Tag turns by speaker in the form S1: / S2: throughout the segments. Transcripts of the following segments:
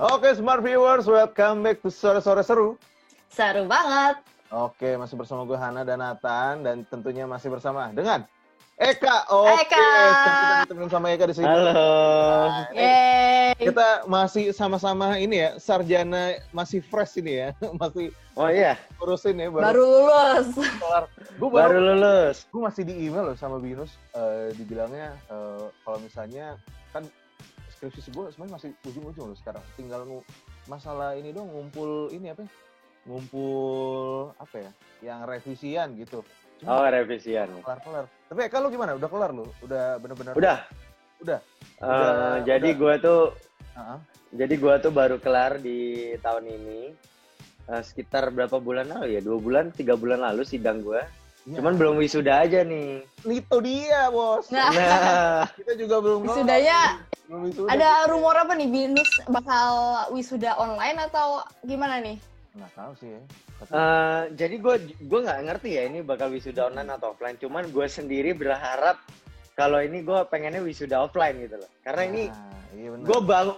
S1: Oke, Smart Viewers, welcome back to Sore-Sore Seru.
S2: Seru banget.
S1: Oke, masih bersama gue Hana dan Nathan, dan tentunya masih bersama dengan Eka.
S2: Eka.
S1: Kita ditemenin sama Eka di sini.
S3: Halo.
S2: Yeay.
S1: Kita masih sama-sama ini ya, sarjana masih fresh ini ya, masih
S3: Oh iya,
S1: urusin ya
S2: Baru lulus.
S1: kelar. Gue
S3: baru lulus.
S1: Gue masih di email loh sama Binus, dibilangnya kalau misalnya kan skripsi gue sebenarnya masih ujung-ujung loh sekarang. Tinggal masalah ini dong, ngumpul apa ya, yang revisian gitu.
S3: Oh, revisian.
S1: Kelar. Tapi Eka lu gimana? Udah kelar lu? Udah bener-bener?
S3: Udah. Jadi gue tuh baru kelar di tahun ini. Sekitar berapa bulan lalu ya? 2 bulan, 3 bulan lalu sidang gue.
S1: Ya.
S3: Cuman belum wisuda aja nih.
S1: Itu dia, bos.
S3: Nah,
S1: Kita juga belum kelar.
S2: Wisudanya
S1: Belum wisuda.
S2: ada rumor apa nih? Binus bakal wisuda online atau gimana nih?
S1: Nggak tahu sih ya.
S3: jadi gue nggak ngerti ya ini bakal wisuda online atau offline. Cuman gue sendiri berharap kalau ini gue pengennya wisuda offline gitu loh. Karena ini
S1: iya bener.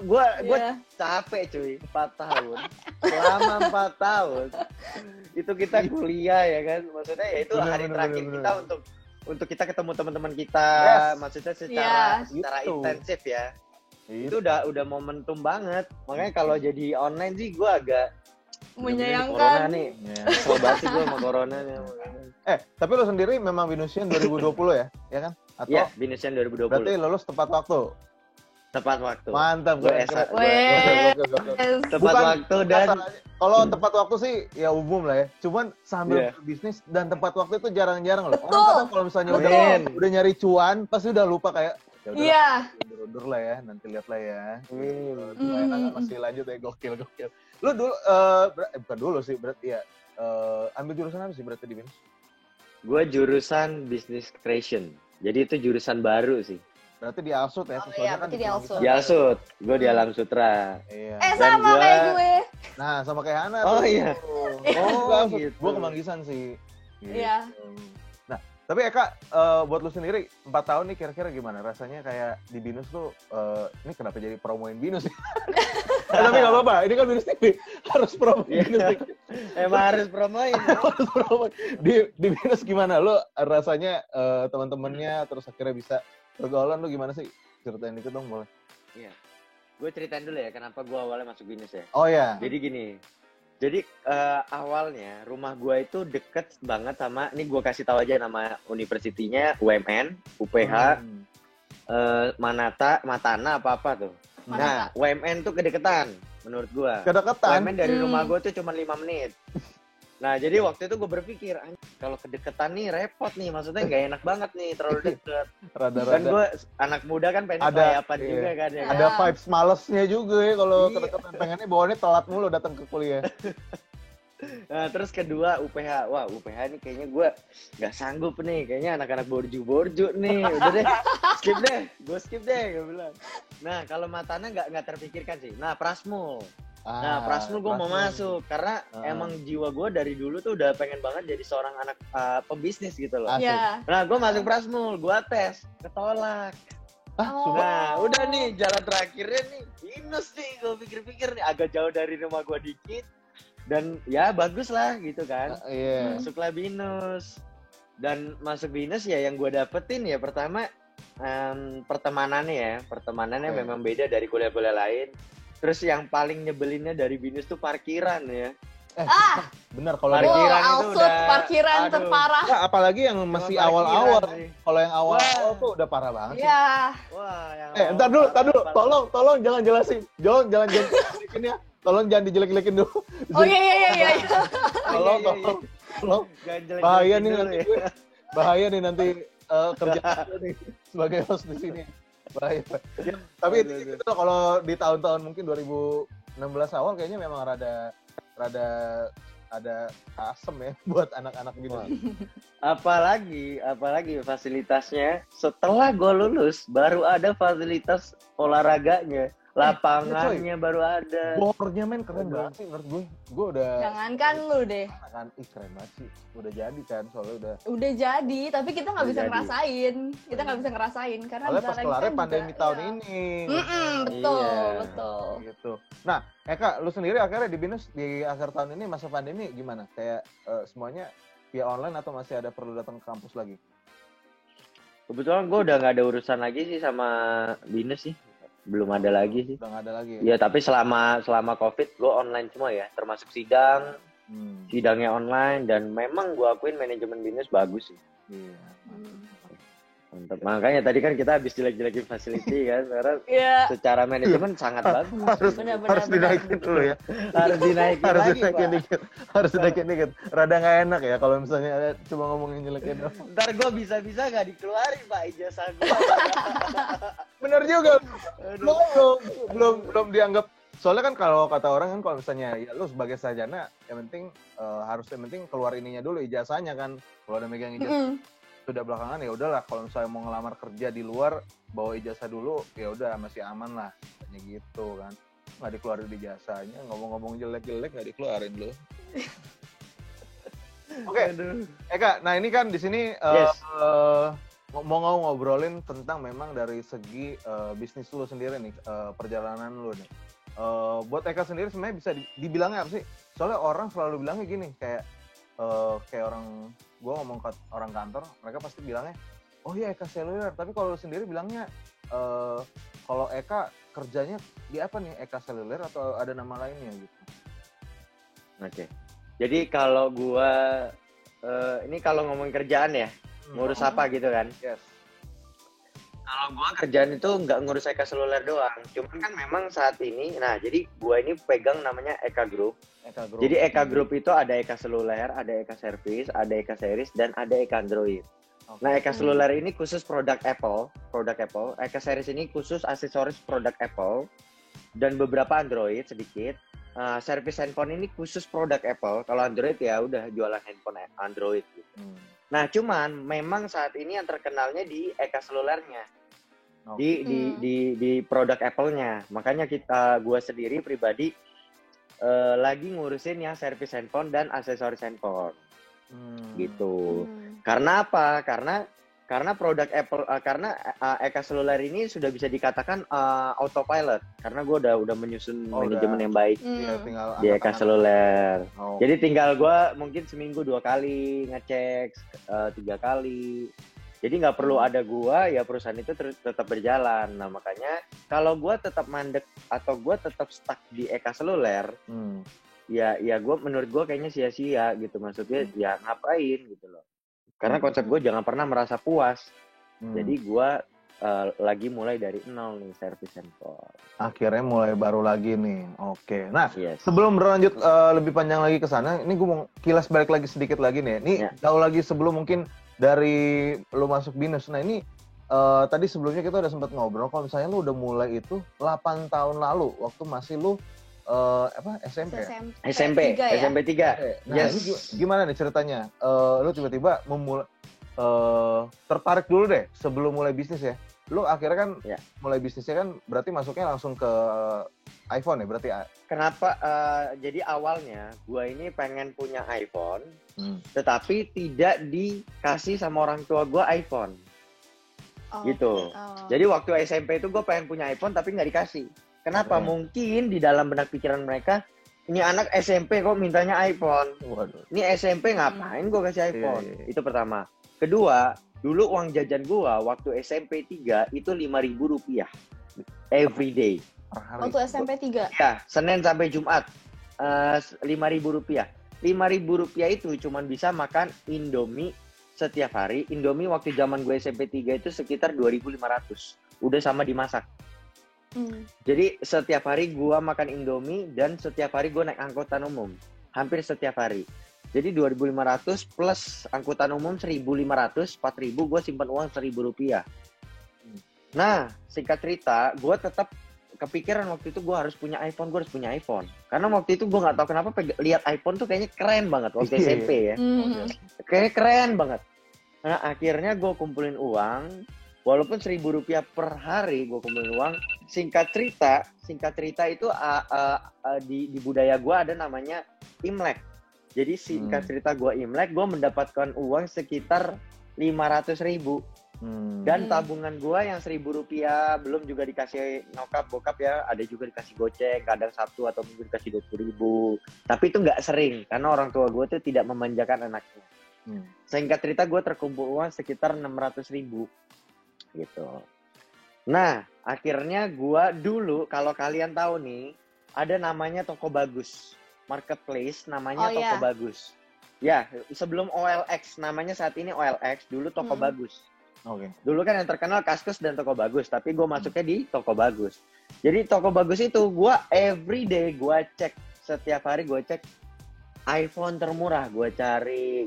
S3: gue
S2: Iya.
S3: capek cuy, 4 tahun. Selama 4 tahun itu kita kuliah ya kan. Maksudnya ya itu hari terakhir kita untuk kita ketemu teman-teman kita.
S1: Yes.
S3: Maksudnya
S2: Iya.
S3: secara
S1: Gitu.
S3: intensif ya.
S1: Itu
S3: Itu udah momentum banget. Makanya kalau jadi online sih gue agak corona
S2: Menyayangkan.
S3: nih.
S1: ya.
S3: Kesel banget sih gue sama corona nih.
S1: Tapi lo sendiri memang Binusian 2020 ya? Ya kan? Atau
S3: Iya, Binusian 2020.
S1: berarti lulus tepat waktu?
S3: Tepat waktu.
S1: Mantap.
S3: Gue
S1: keren.
S2: Weh.
S3: Tepat
S1: Bukan
S3: waktu dan
S1: kalau tepat waktu sih ya umum lah ya. Cuman sambil
S3: Iya.
S1: bisnis dan tepat waktu itu jarang-jarang loh.
S2: Betul.
S1: Orang kadang kalau misalnya
S2: Betul.
S1: udah nyari cuan pasti udah lupa kayak ya udah
S2: Iya.
S1: undur lah ya, nanti lihat lah ya.
S2: Hmm.
S1: Masih lanjut ya, gokil. Lu dulu bukan dulu sih berarti ya. Ambil jurusan apa sih berarti di Binus?
S3: gue jurusan business creation. Jadi itu jurusan baru sih.
S1: Berarti di Alsut ya,
S2: Oh iya, berarti di Alsut.
S3: Di Alsut, gue di Alam Sutra.
S1: Iya.
S2: Eh
S3: Dan
S2: sama
S3: gua-
S2: kayak gue.
S1: Nah, sama kayak Hana
S3: Oh,
S1: tuh.
S3: iya. Oh, gitu.
S1: Gue ke Manggisan sih. Gitu.
S2: Iya.
S1: Nah, tapi Eka, buat lu sendiri 4 tahun nih kira-kira gimana? Rasanya kayak di Binus tuh, ini kenapa jadi promoin Binus sih? Tapi nggak apa-apa, ini kan Binus TV, harus promoin
S3: Iya.
S1: Binus TV.
S3: Emang harus promoin.
S1: Harus promoin. Di Binus gimana? Lu rasanya teman-temannya terus akhirnya bisa pergaulan lu gimana sih? Ceritain dikit dong boleh.
S3: Gue ceritain dulu ya kenapa gue awalnya masuk Binus ya.
S1: Oh ya.
S3: Jadi gini. Jadi awalnya rumah gue itu deket banget sama, ini gue kasih tahu aja nama universitinya UMN, UPH, Matana apa-apa tuh. Nah, UMN tuh kedeketan menurut gue.
S1: Kedekatan.
S3: UMN dari rumah gue tuh cuma 5 menit. Nah, jadi waktu itu gue berpikir, kalau kedeketan nih repot nih, maksudnya nggak enak banget nih, terlalu deket. Dan
S1: Rada-rada.
S3: gue anak muda kan pengen
S1: Ada,
S3: kelayapan
S1: iya.
S3: juga kan ya.
S1: Ada vibes malesnya juga ya kalau
S3: Iya.
S1: kedekatan. Pengennya bawaannya telat mulu datang ke kuliah.
S3: Nah, terus kedua UPH. Wah, UPH nih kayaknya gue nggak sanggup nih. Kayaknya anak-anak borju-borju nih. Udah deh, gue skip deh, gue bilang. Nah, kalau Matana nggak terpikirkan sih. Nah, Prasmul. Nah, Prasmul gue mau masuk. Karena emang jiwa gue dari dulu tuh udah pengen banget jadi seorang anak pembisnis gitu loh.
S1: Asik.
S2: Iya.
S3: Nah, gue masuk Prasmul. Gue tes. Ketolak.
S2: Oh.
S3: Nah, udah nih jalan terakhirnya nih. Binus nih, gue pikir-pikir nih. Agak jauh dari rumah gue dikit. Dan ya bagus lah gitu kan.
S1: Iya.
S3: Masuklah Binus. Dan masuk Binus ya yang gue dapetin ya pertama pertemanannya ya. Pertemanannya
S1: Oke.
S3: memang beda dari kuliah-kuliah lain. Terus yang paling nyebelinnya dari Binus tuh parkiran ya.
S1: Bener kalau
S3: Parkiran
S1: dia-
S3: itu
S2: Alsut
S3: udah-
S2: parkiran
S3: aduh.
S2: terparah.
S1: Nah, apalagi yang masih
S3: Parkiran
S1: awal-awal.
S3: sih.
S1: Kalau yang awal-awal
S3: Wah.
S1: tuh udah parah banget sih.
S2: Iya.
S3: Wah, yang
S1: Entar dulu.
S3: awal-
S1: Tolong jangan jelasin. Jangan jelekin ya. Tolong jangan dijelek-jelekin dulu.
S2: Oh iya.
S1: Tolong.
S3: Jangan jelek-jelekin
S1: Bahaya nih
S3: dulu
S1: nanti
S3: ya.
S1: gue. Bahaya nih nanti kerja gue nih sebagai host di sini. Bahaya. Tapi
S3: Aduh.
S1: itu kalau di tahun-tahun mungkin 2016 awal kayaknya memang rada ada asem ya buat anak-anak gitu.
S3: Wah. Apalagi fasilitasnya setelah gue lulus baru ada fasilitas olahraganya. Lapangannya baru ada.
S1: Bornya men keren banget sih menurut gue. Gue udah
S2: Jangankan lu deh.
S1: kan keren banget sih. Udah jadi kan soalnya
S2: Udah jadi, tapi kita nggak
S3: Udah
S2: bisa
S3: jadi.
S2: ngerasain. Kita nggak bisa ngerasain karena
S1: soalnya
S2: bentar
S1: pas
S2: lagi
S1: kelarnya
S2: kan
S1: pandemi
S2: juga,
S1: tahun
S2: iya.
S1: ini.
S2: Betul,
S3: Iya.
S2: betul.
S1: Gitu. Nah, Eka, lu sendiri akhirnya di BINUS di akhir tahun ini masa pandemi gimana? Kayak semuanya via online atau masih ada perlu datang ke kampus lagi?
S3: Kebetulan gue udah nggak ada urusan lagi sih sama BINUS sih. Belum ada lagi sih.
S1: Udah nggak ada lagi.
S3: Ya tapi selama COVID gue online semua ya, termasuk sidang, sidangnya online, dan memang gue akuin manajemen BINUS bagus sih.
S1: Iya.
S3: Mantap. Makanya tadi kan kita habis jelek-jelekin facility kan, karena
S2: Iya.
S3: secara manajemen sangat bagus.
S1: Harus dinaikin dulu ya.
S3: Harus dinaikin
S1: Harus
S3: lagi,
S1: dinaikin
S3: Pak.
S1: dikit. Harus dinaikin dikit. Rada nggak enak ya kalau misalnya ada cuma ngomongin jeleknya doang.
S3: Ntar gue bisa-bisa nggak dikeluarin Pak ijazah gue.
S1: Bener juga. Belum dianggap. Soalnya kan kalau kata orang kan kalau misalnya ya lu sebagai sarjana yang penting yang penting keluar ininya dulu ijazahnya kan. Kalau ada megang ijazah sudah belakangan ya udahlah kalau misalnya mau ngelamar kerja di luar bawa ijazah dulu ya udah masih aman lah katanya gitu kan. Nggak dikeluarin ijazahnya, ngomong-ngomong jelek-jelek nggak dikeluarin lu. Oke. Eka, nah ini kan di sini
S3: Yes.
S1: mau ngobrolin tentang memang dari segi bisnis lu sendiri nih, perjalanan lu nih. Buat Eka sendiri sebenarnya bisa dibilangnya apa sih? Soalnya orang selalu bilangnya gini, kayak orang, gue ngomong ke orang kantor, mereka pasti bilangnya, oh iya Eka Seluler, tapi kalau lu sendiri bilangnya, kalau Eka kerjanya di apa nih, Eka Seluler atau ada nama lainnya gitu?
S3: Oke. Jadi kalau gue, ini kalau ngomong kerjaan ya, ngurus apa gitu kan?
S1: Yes.
S3: Kalau gue kerjaan itu nggak ngurus Eka Seluler doang. Cuman kan memang saat ini, nah jadi gue ini pegang namanya Eka Group.
S1: Eka Group.
S3: Jadi Eka Group itu ada Eka Seluler, ada Eka Service, ada Eka Series, dan ada Eka Android.
S1: Okay.
S3: Nah Eka Seluler ini khusus produk Apple. Eka Series ini khusus aksesoris produk Apple dan beberapa Android sedikit. Service handphone ini khusus produk Apple. Kalau Android ya udah jualan handphone Android gitu. Nah cuman memang saat ini yang terkenalnya di Eka Selulernya. Di produk Apple-nya. Makanya gue sendiri pribadi lagi ngurusin yang service handphone dan aksesoris handphone. Gitu. Karena apa? Karena produk Apple, karena Eka Seluler ini sudah bisa dikatakan autopilot. Karena gue udah menyusun manajemen yang baik di Eka Seluler. Jadi tinggal gue mungkin seminggu 2 kali ngecek, 3 kali. Jadi nggak perlu ada gua, ya perusahaan itu tetap berjalan. Nah makanya kalau gua tetap mandek atau gua tetap stuck di Eka Seluler, ya gua menurut gua kayaknya sia-sia gitu. Maksudnya ya ngapain gitu loh. Karena konsep gua jangan pernah merasa puas. Jadi gua lagi mulai dari nol nih service handphone.
S1: Akhirnya mulai baru lagi nih. Oke. Nah, sebelum berlanjut lebih panjang lagi ke sana, ini gua mau kilas balik lagi sedikit lagi nih. Ini jauh lagi sebelum mungkin dari lu masuk BINUS. Nah ini tadi sebelumnya kita udah sempat ngobrol kalau misalnya lu udah mulai itu 8 tahun lalu waktu masih lu SMP ya?
S3: SMP 3 ya?
S1: Nah ini gimana nih ceritanya? Lu tiba-tiba tertarik dulu deh sebelum mulai bisnis ya. Lu akhirnya kan mulai bisnisnya kan berarti masuknya langsung ke iPhone ya berarti.
S3: Kenapa? Jadi awalnya gue ini pengen punya iPhone, tetapi tidak dikasih sama orang tua gue iPhone. Gitu. Jadi waktu SMP itu gue pengen punya iPhone tapi nggak dikasih. Kenapa? Mungkin di dalam benak pikiran mereka, ini anak SMP kok mintanya iPhone.
S1: Waduh.
S3: Ini SMP ngapain gue kasih iPhone? Itu pertama. Kedua, dulu uang jajan gue waktu SMP 3 itu Rp5.000 every day.
S2: Waktu SMP 3?
S3: Ya, Senin sampai Jumat. Rp5.000. Rp5.000 itu cuma bisa makan Indomie setiap hari. Indomie waktu zaman gue SMP 3 itu sekitar 2.500. Udah sama dimasak. Jadi setiap hari gue makan Indomie dan setiap hari gue naik angkutan umum. Hampir setiap hari. Jadi 2.500 plus angkutan umum 1.500, 4.000 gue simpan uang Rp1.000. Nah, singkat cerita, gue tetap kepikiran waktu itu gue harus punya iPhone, Karena waktu itu gue nggak tahu kenapa lihat iPhone tuh kayaknya keren banget waktu SMP ya. Kayaknya keren banget. Nah, akhirnya gue kumpulin uang, walaupun Rp1.000 per hari gue kumpulin uang, singkat cerita itu di budaya gue ada namanya Imlek. Jadi singkat cerita gue Imlek, gue mendapatkan uang sekitar 500.000. Dan tabungan gue yang 1.000 rupiah, belum juga dikasih nyokap bokap ya, ada juga dikasih goceng, kadang Sabtu atau minggu dikasih 20.000. Tapi itu nggak sering, karena orang tua gue tuh tidak memanjakan anaknya. Singkat cerita gue terkumpul uang sekitar 600.000 gitu. Nah, akhirnya gue dulu, kalau kalian tahu nih, ada namanya Toko Bagus. Marketplace namanya Toko Bagus. Ya, sebelum OLX, namanya saat ini OLX, dulu Toko Bagus.
S1: Oke.
S3: Dulu kan yang terkenal Kaskus dan Toko Bagus, tapi gue masuknya di Toko Bagus. Jadi Toko Bagus itu gue everyday gue cek, setiap hari gue cek iPhone termurah, gue cari.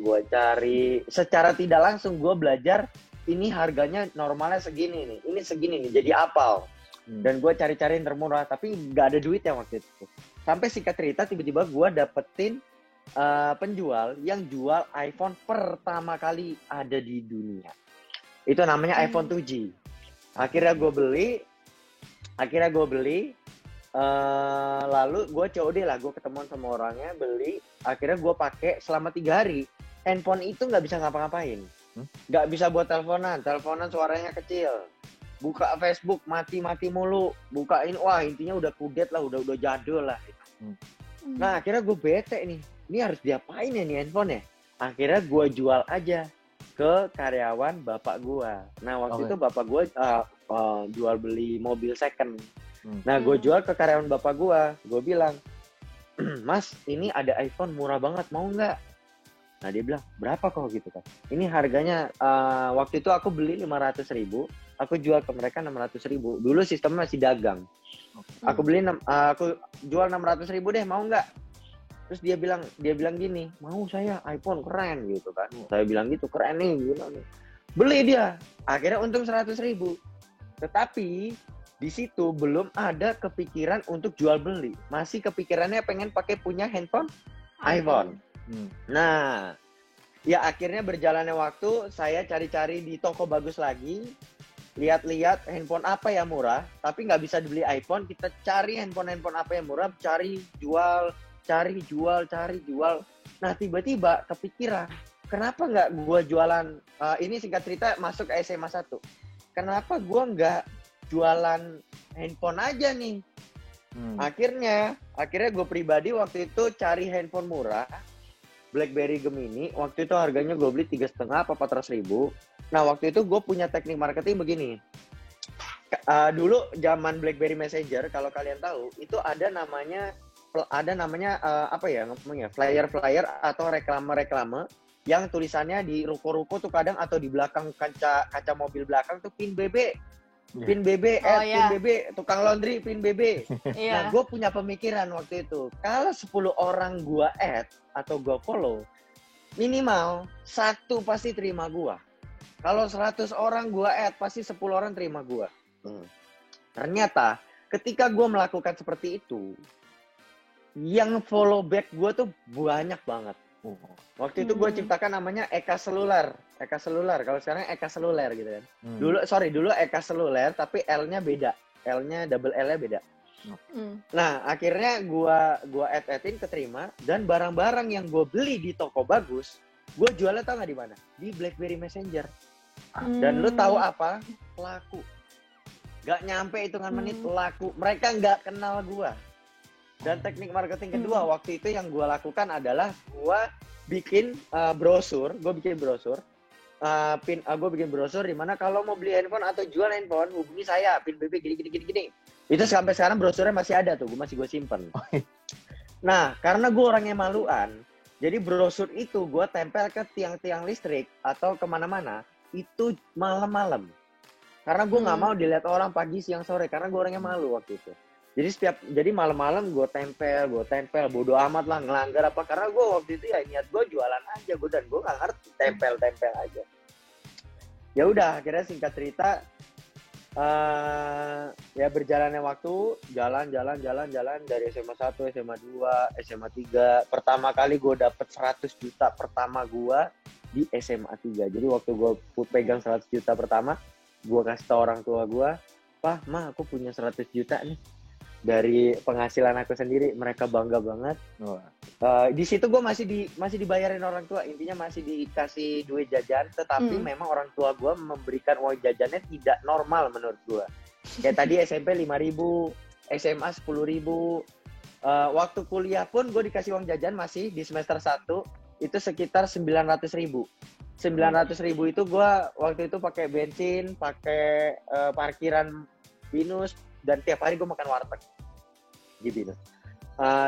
S3: Secara tidak langsung gue belajar ini harganya normalnya segini nih, ini segini nih, jadi apal. Dan gue cari-cari yang termurah, tapi nggak ada duit ya waktu itu. Sampai singkat cerita tiba-tiba gue dapetin penjual yang jual iPhone pertama kali ada di dunia. Itu namanya iPhone 2G. Akhirnya gue beli. Lalu gue COD lah, gue ketemuan sama orangnya, beli. Akhirnya gue pakai selama 3 hari. Handphone itu nggak bisa ngapa-ngapain. Nggak bisa buat teleponan suaranya kecil. Buka Facebook mati mulu. Bukain, wah intinya udah kudet lah, udah jadul lah. Nah akhirnya gue bete nih. Ini harus diapain ya nih handphone ya? Akhirnya gue jual aja ke karyawan bapak gua. Nah waktu itu bapak gua jual beli mobil second. Nah gue jual ke karyawan bapak gua. Gue bilang, Mas ini ada iPhone murah banget, mau nggak? Nah dia bilang, berapa kok gitu kan? Ini harganya waktu itu aku beli 500.000, aku jual ke mereka 600.000. Dulu sistemnya masih dagang. Aku jual 600.000 deh, mau nggak? Terus dia bilang gini, mau saya iPhone keren gitu kan. Saya bilang gitu, keren nih, gimana nih. Beli dia. Akhirnya untung 100.000. Tetapi di situ belum ada kepikiran untuk jual beli. Masih kepikirannya pengen pakai punya handphone iPhone. Nah, ya akhirnya berjalannya waktu, saya cari-cari di Toko Bagus lagi. Lihat-lihat handphone apa yang murah, tapi nggak bisa dibeli iPhone. Kita cari handphone apa yang murah, cari jual. Nah tiba-tiba kepikiran, kenapa nggak gue jualan, ini singkat cerita masuk ke SMA 1. Kenapa gue nggak jualan handphone aja nih? Akhirnya gue pribadi waktu itu cari handphone murah, BlackBerry Gemini. Waktu itu harganya gue beli 3,5 apa 400.000. Nah waktu itu gue punya teknik marketing begini. Dulu zaman BlackBerry Messenger, kalau kalian tahu, itu ada namanya flyer atau reklame yang tulisannya di ruko-ruko tuh kadang, atau di belakang kaca mobil belakang tuh pin BB, pin BB, pin BB, tukang laundry pin BB. Nah gue punya pemikiran waktu itu, kalau 10 orang gue add atau gue follow, minimal 1 pasti terima gue. Kalau 100 orang gue add, pasti 10 orang terima gue. Ternyata ketika gue melakukan seperti itu, yang follow back gue tuh banyak banget. Waktu itu gue ciptakan namanya Eka Seluler. Kalau sekarang Eka Seluler gitu kan. Dulu Eka Seluler, tapi L-nya beda. L-nya double L-nya beda. Nah, akhirnya gue add-in keterima, dan barang-barang yang gue beli di Toko Bagus, gue jualnya tau nggak di mana? Di BlackBerry Messenger. Dan lu tahu apa? Laku. Gak nyampe hitungan menit laku. Mereka nggak kenal gue. Dan teknik marketing kedua waktu itu yang gue lakukan adalah gue bikin brosur. Gue bikin brosur di mana kalau mau beli handphone atau jual handphone, hubungi saya, pin BB gini. Itu sampai sekarang brosurnya masih ada tuh, gue simpen. Nah, karena gue orangnya maluan, jadi brosur itu gue tempel ke tiang-tiang listrik atau kemana-mana itu malam-malam. Karena gue nggak mau dilihat orang pagi, siang, sore, karena gue orangnya malu waktu itu. Jadi malam-malam gue tempel, bodo amat lah ngelanggar apa, karena gue waktu itu ya niat gue jualan aja, dan gue nggak ngerti tempel aja. Ya udah, akhirnya singkat cerita, ya berjalannya waktu, jalan dari SMA 1, SMA 2, SMA 3. Pertama kali gue dapet 100 juta pertama gue di SMA 3. Jadi waktu gue pegang 100 juta pertama, gue kasih tau orang tua gue, "Pah, Ma, aku punya 100 juta nih dari penghasilan aku sendiri." Mereka bangga banget.
S1: Wah.
S3: Di situ gue masih dibayarin orang tua, intinya masih dikasih duit jajan, tetapi memang orang tua gue memberikan uang jajannya tidak normal menurut gue. Kayak tadi SMP 5.000, SMA 10.000. Waktu kuliah pun gue dikasih uang jajan masih di semester 1 itu sekitar 900.000. 900.000 itu gue waktu itu pakai bensin, pakai parkiran Binus, dan tiap hari gue makan warteg di Binus.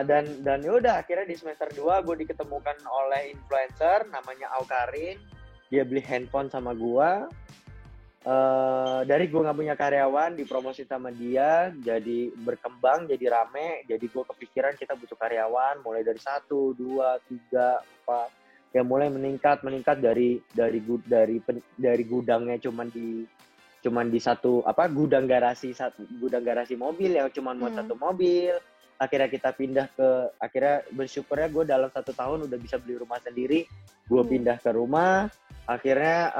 S3: Dan yaudah akhirnya di semester 2 gue diketemukan oleh influencer namanya Aukarin. Dia beli handphone sama gue. Dari gue nggak punya karyawan, dipromosi sama dia, jadi berkembang, jadi rame. Jadi gue kepikiran kita butuh karyawan, mulai dari 1, 2, 3, 4, ya mulai meningkat dari gudangnya cuman di satu gudang garasi mobil yang cuman mau satu mobil. Akhirnya kita akhirnya bersyukurnya gue dalam 1 tahun udah bisa beli rumah sendiri. Gue pindah ke rumah. Akhirnya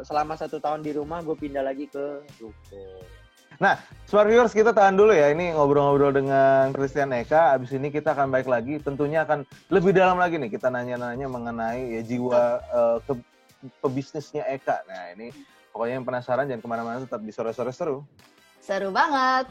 S3: selama 1 tahun di rumah gue pindah lagi ke ruko.
S1: Nah, Smart Viewers, kita tahan dulu ya. Ini ngobrol-ngobrol dengan Christian Eka. Abis ini kita akan balik lagi. Tentunya akan lebih dalam lagi nih. Kita nanya-nanya mengenai ya jiwa pebisnisnya Eka. Nah, ini pokoknya yang penasaran jangan kemana-mana, tetap di Sore-Sore Seru.
S2: Seru banget.